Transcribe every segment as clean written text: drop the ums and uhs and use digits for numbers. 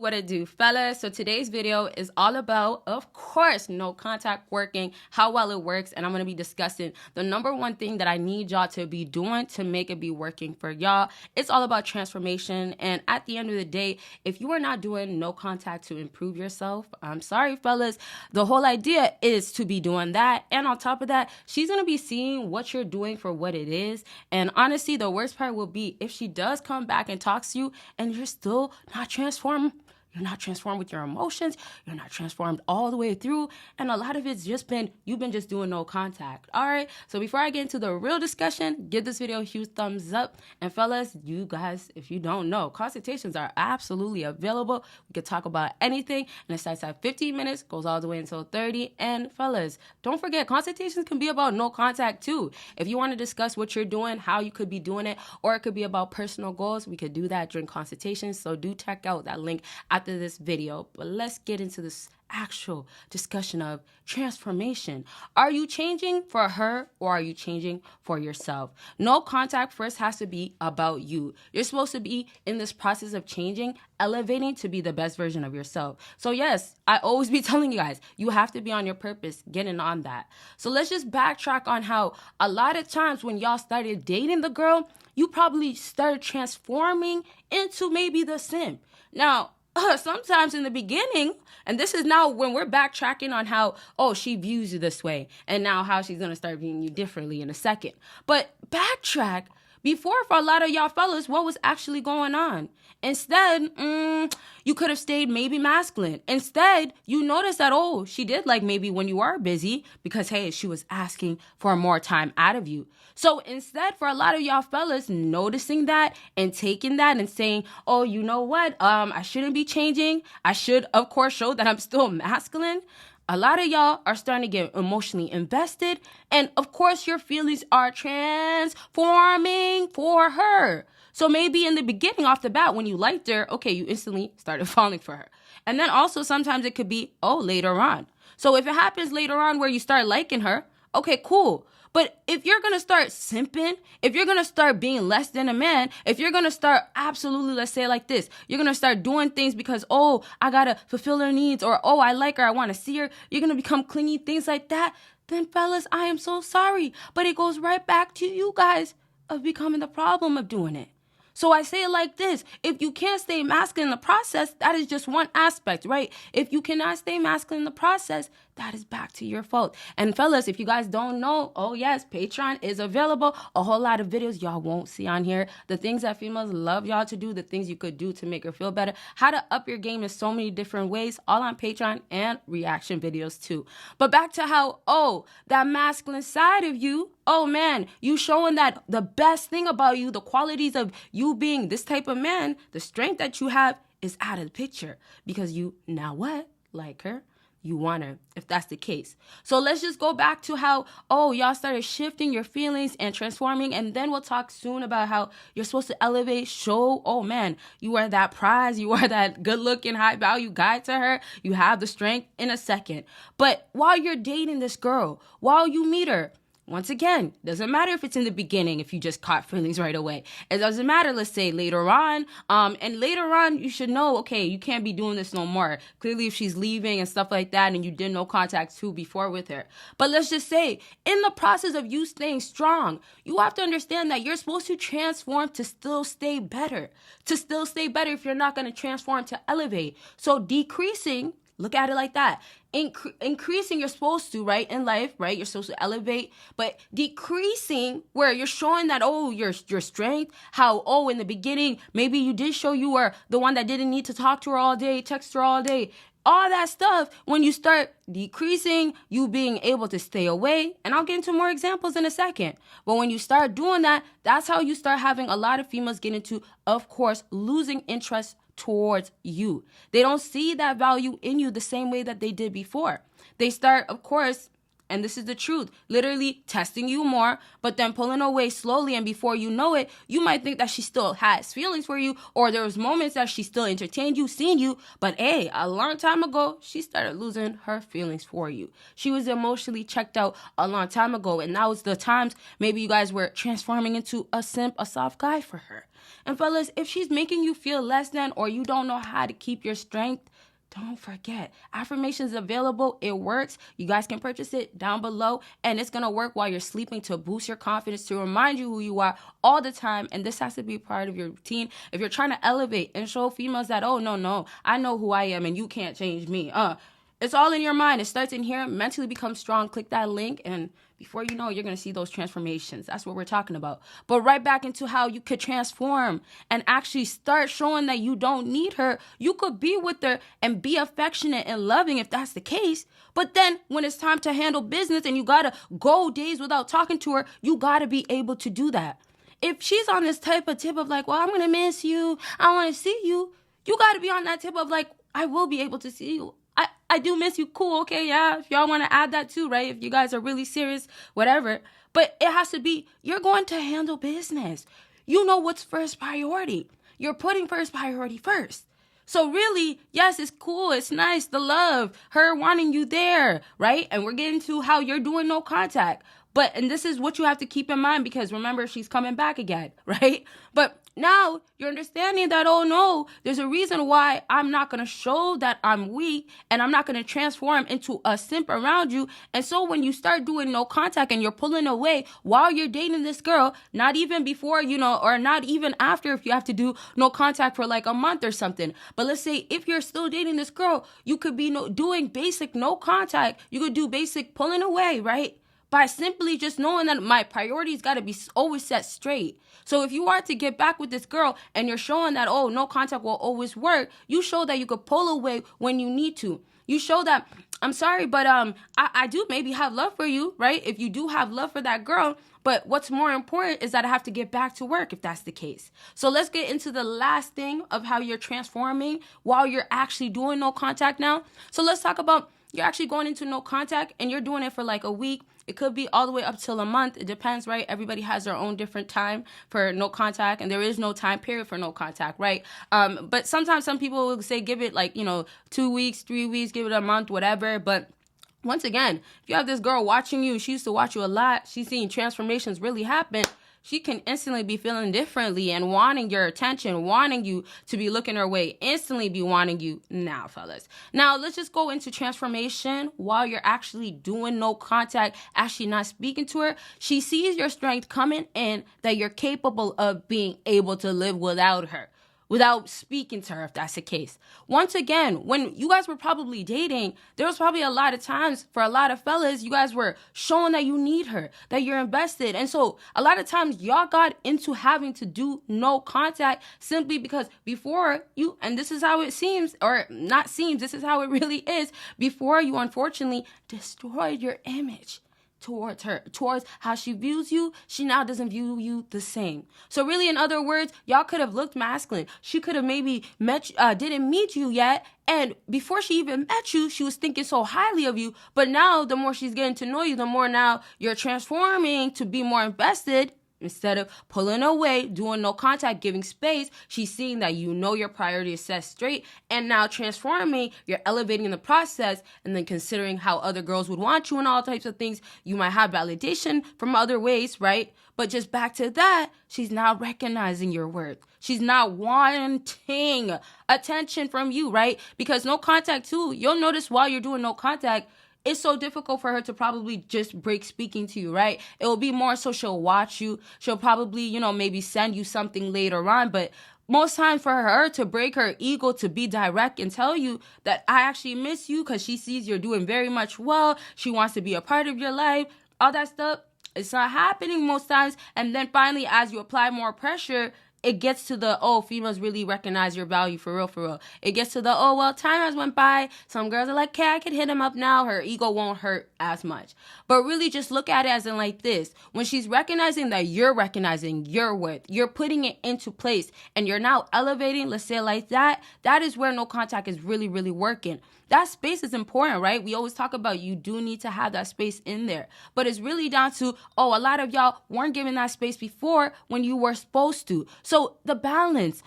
What it do, fellas? So today's video is all about, of course, no contact working, how well it works, and I'm going to be discussing the number one thing that I need y'all to be doing to make it be working for y'all. It's all about transformation, and at the end of the day, if you are not doing no contact to improve yourself, I'm sorry, fellas, the whole idea is to be doing that, and on top of that, she's going to be seeing what you're doing for what it is, and honestly, the worst part will be if she does come back and talks to you, and you're still not transformed. You're not transformed with your emotions. You're not transformed all the way through. And a lot of it's just been, you've been just doing no contact. All right. So before I get into the real discussion, give this video a huge thumbs up. And fellas, you guys, if you don't know, consultations are absolutely available. We could talk about anything. And it starts at 15 minutes, goes all the way until 30. And fellas, don't forget, consultations can be about no contact too. If you want to discuss what you're doing, how you could be doing it, or it could be about personal goals, we could do that during consultations. So do check out that link after this video. But let's get into this actual discussion of transformation. Are you changing for her or are you changing for yourself? No contact first has to be about you. You're supposed to be in this process of changing, elevating to be the best version of yourself. So yes, I always be telling you guys, you have to be on your purpose, getting on that. So let's just backtrack on how a lot of times when y'all started dating the girl, you probably started transforming into maybe the simp. Now, sometimes in the beginning, and this is now when we're backtracking on how, she views you this way, and now how she's going to start viewing you differently in a second. But backtrack before, for a lot of y'all fellas, what was actually going on. Instead, you could have stayed maybe masculine. Instead, you notice that, she did like maybe when you are busy because, hey, she was asking for more time out of you. So instead, for a lot of y'all fellas, noticing that and taking that and saying, you know what, I shouldn't be changing. I should, of course, show that I'm still masculine. A lot of y'all are starting to get emotionally invested. And of course, your feelings are transforming for her. So maybe in the beginning, off the bat, when you liked her, you instantly started falling for her. And then also sometimes it could be, later on. So if it happens later on where you start liking her, cool. But if you're going to start simping, if you're going to start being less than a man, if you're going to start absolutely, let's say it like this, you're going to start doing things because, I got to fulfill her needs, or, I like her, I want to see her, you're going to become clingy, things like that, then fellas, I am so sorry. But it goes right back to you guys of becoming the problem of doing it. So I say it like this, if you can't stay masculine in the process, that is just one aspect, right? If you cannot stay masculine in the process, that is back to your fault. And fellas, if you guys don't know, yes, Patreon is available. A whole lot of videos y'all won't see on here. The things that females love y'all to do, the things you could do to make her feel better, how to up your game in so many different ways, all on Patreon, and reaction videos too. But back to how, that masculine side of you, man, you showing that the best thing about you, the qualities of you being this type of man, the strength that you have is out of the picture because you, now what, like her, you want her, if that's the case. So let's just go back to how, y'all started shifting your feelings and transforming, and then we'll talk soon about how you're supposed to elevate, show, man, you are that prize, you are that good-looking, high-value guy to her, you have the strength in a second. But while you're dating this girl, while you meet her, once again, doesn't matter if it's in the beginning, if you just caught feelings right away. It doesn't matter, let's say, later on. And later on, you should know, you can't be doing this no more. Clearly, if she's leaving and stuff like that, and you did no contact too before with her. But let's just say, in the process of you staying strong, you have to understand that you're supposed to transform to still stay better. To still stay better if you're not going to transform to elevate. So decreasing, look at it like that. Increasing, you're supposed to, right, in life, right? You're supposed to elevate, but decreasing where you're showing that, your strength, how, in the beginning, maybe you did show you were the one that didn't need to talk to her all day, text her all day, all that stuff. When you start decreasing, you being able to stay away, and I'll get into more examples in a second. But when you start doing that, that's how you start having a lot of females get into, of course, losing interest towards you. They don't see that value in you the same way that they did before. They start, of course, and this is the truth, literally testing you more, but then pulling away slowly, and before you know it, you might think that she still has feelings for you, or there was moments that she still entertained you, seen you, but hey, a long time ago, she started losing her feelings for you. She was emotionally checked out a long time ago, and that was the times maybe you guys were transforming into a simp, a soft guy for her. And fellas, if she's making you feel less than, or you don't know how to keep your strength, don't forget, affirmations available. It works. You guys can purchase it down below, and it's going to work while you're sleeping to boost your confidence, to remind you who you are all the time. And this has to be part of your routine if you're trying to elevate and show females that, oh, no, I know who I am and you can't change me. It's all in your mind. It starts in here. Mentally become strong. Click that link, and before you know it, you're going to see those transformations. That's what we're talking about. But right back into how you could transform and actually start showing that you don't need her. You could be with her and be affectionate and loving if that's the case. But then when it's time to handle business and you got to go days without talking to her, you got to be able to do that. If she's on this type of tip of like, well, I'm going to miss you, I want to see you, you got to be on that tip of like, I will be able to see you. I do miss you. Cool. Okay. Yeah. If y'all want to add that too, right? If you guys are really serious, whatever. But it has to be, you're going to handle business. You know what's first priority. You're putting first priority first. So really, yes, it's cool. It's nice. The love, her wanting you there, right? And we're getting to how you're doing no contact. And this is what you have to keep in mind, because remember, she's coming back again, right? But now you're understanding that, oh no, there's a reason why I'm not going to show that I'm weak, and I'm not going to transform into a simp around you. And so when you start doing no contact and you're pulling away while you're dating this girl, not even before, or not even after, if you have to do no contact for like a month or something. But let's say if you're still dating this girl, you could be doing basic no contact. You could do basic pulling away, right? By simply just knowing that my priorities got to be always set straight. So if you are to get back with this girl and you're showing that, oh, no contact will always work, you show that you could pull away when you need to. You show that, I'm sorry, but I do maybe have love for you, right? If you do have love for that girl, but what's more important is that I have to get back to work if that's the case. So let's get into the last thing of how you're transforming while you're actually doing no contact now. So let's talk about, you're actually going into no contact and you're doing it for like a week. It could be all the way up till a month. It depends, right? Everybody has their own different time for no contact, and there is no time period for no contact, right? But sometimes some people will say give it like, 2 weeks, 3 weeks, give it a month, whatever. But once again, if you have this girl watching you, she used to watch you a lot, she's seeing transformations really happen, she can instantly be feeling differently and wanting your attention, wanting you to be looking her way, instantly be wanting you now, fellas. Now, let's just go into transformation while you're actually doing no contact, actually not speaking to her. She sees your strength coming in, that you're capable of being able to live without her, without speaking to her, if that's the case. Once again, when you guys were probably dating, there was probably a lot of times for a lot of fellas, you guys were showing that you need her, that you're invested. And so a lot of times y'all got into having to do no contact simply because before you, and this is how it seems, or not seems, this is how it really is, before you unfortunately destroyed your image towards her, towards how she views you. She now doesn't view you the same. So really, in other words, y'all could have looked masculine. She could have maybe didn't meet you yet, and before she even met you, she was thinking so highly of you. But now, the more she's getting to know you, the more now you're transforming to be more invested. Instead of pulling away, doing no contact, giving space, she's seeing that your priority is set straight, and now transforming, you're elevating the process, and then considering how other girls would want you and all types of things. You might have validation from other ways, right? But just back to that, she's now recognizing your worth. She's not wanting attention from you, right? Because no contact too, you'll notice while you're doing no contact, it's so difficult for her to probably just break speaking to you, right? It will be more so she'll watch you. She'll probably, maybe send you something later on. But most times for her to break her ego, to be direct and tell you that I actually miss you because she sees you're doing very much well. She wants to be a part of your life. All that stuff, it's not happening most times. And then finally, as you apply more pressure, it gets to the, oh, females really recognize your value for real, for real. It gets to the, oh, well, time has went by. Some girls are like, okay, I could hit him up now. Her ego won't hurt as much. But really just look at it as in like this. When she's recognizing that you're recognizing your worth, you're putting it into place, and you're now elevating, let's say it like that, that is where no contact is really, really working. That space is important, right? We always talk about you do need to have that space in there. But it's really down to, oh, a lot of y'all weren't given that space before when you were supposed to. So the balance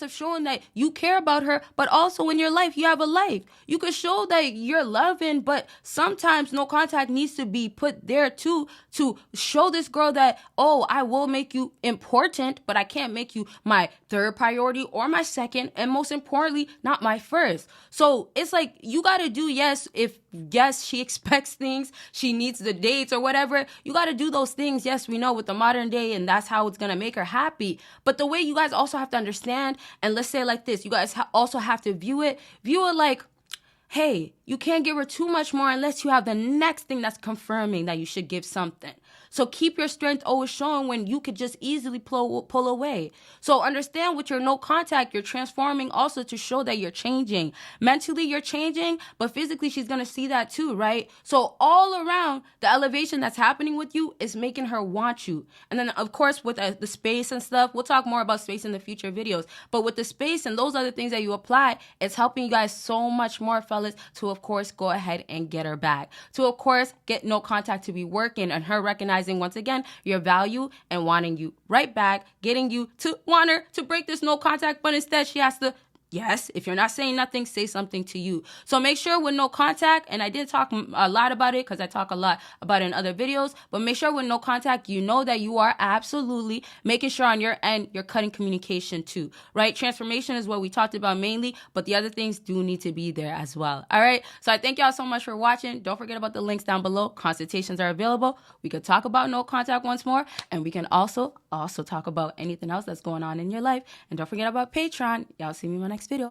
of showing that you care about her, but also in your life, you have a life. You could show that you're loving, but sometimes no contact needs to be put there too, to show this girl that, oh, I will make you important, but I can't make you my third priority or my second, and most importantly, not my first. So it's like, you got to do yes she expects things, she needs the dates or whatever. You got to do those things. Yes, we know with the modern day, and that's how it's going to make her happy. But the way you guys also have to understand, and let's say it like this, you guys also have to view it like, hey, you can't give her too much more unless you have the next thing that's confirming that you should give something. So keep your strength always showing when you could just easily pull away. So understand with your no contact, you're transforming also to show that you're changing. Mentally, you're changing, but physically, she's going to see that too, right? So all around, the elevation that's happening with you is making her want you. And then, of course, with the space and stuff, we'll talk more about space in the future videos. But with the space and those other things that you apply, it's helping you guys so much more, fellas, to, of course, go ahead and get her back. To, of course, get no contact to be working and her recognizing once again your value and wanting you right back, getting you to want her to break this no contact, but instead she has to, yes, if you're not saying nothing, say something to you. So make sure with no contact, and I did talk a lot about it because I talk a lot about it in other videos, but make sure with no contact, you know that you are absolutely making sure on your end, you're cutting communication too, right? Transformation is what we talked about mainly, but the other things do need to be there as well. All right. So I thank y'all so much for watching. Don't forget about the links down below. Consultations are available. We could talk about no contact once more, and we can also talk about anything else that's going on in your life. And don't forget about Patreon. Y'all see me in my next video.